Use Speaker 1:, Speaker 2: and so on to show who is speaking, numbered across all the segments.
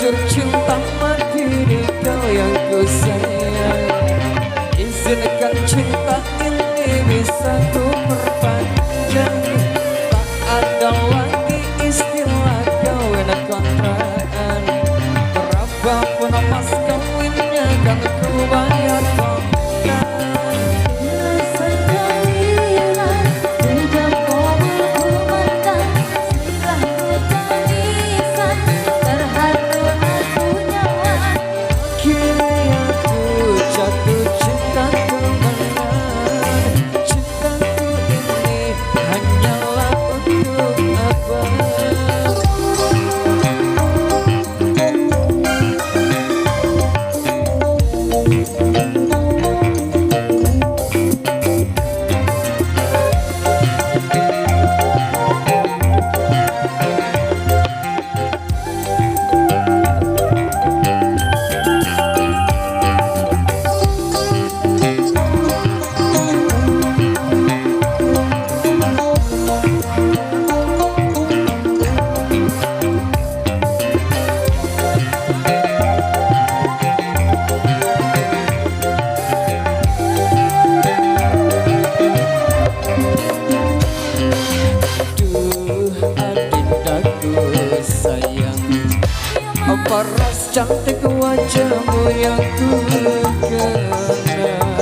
Speaker 1: Terlanjur cinta mati di kau yang ku sayang. Izinkan cinta ini bisa ku perpanjang. Tak ada lagi istilah kawin kontrakan. Berapapun mas kawinnya kan ku bayar kontrakan. Paras cantik wajahmu yang ku kenang,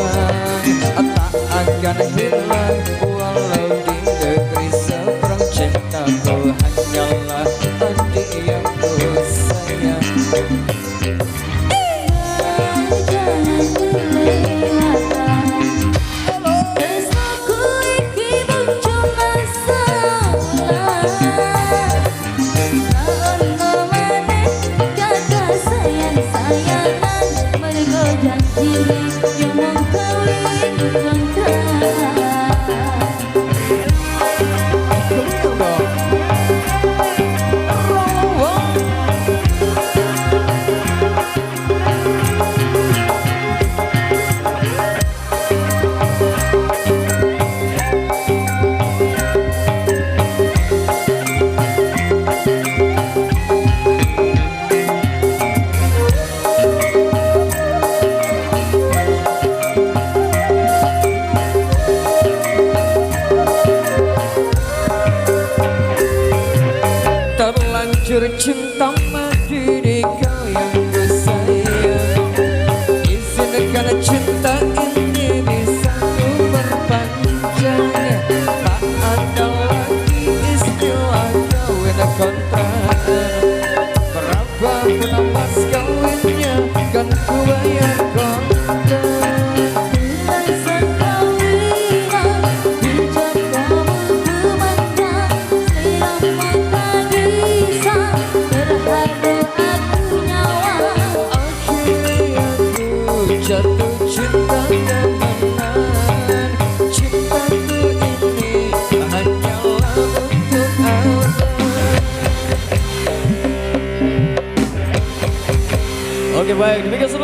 Speaker 1: tak akan hilang walau di negeri seberang. Cintaku hanyalah adik yang ku sayang. Terlanjur cinta mati di kau yang ku sayang. Izinkan cinta ini bisa ku perpanjang. Tak ada lagi istilah kawin kontrakan. Berapapun mas kawinnya kan ku bayar kontrakan. Jatuh cinta temenan, cintaku ini hanyalah untuk abad.
Speaker 2: Oke baik, demikian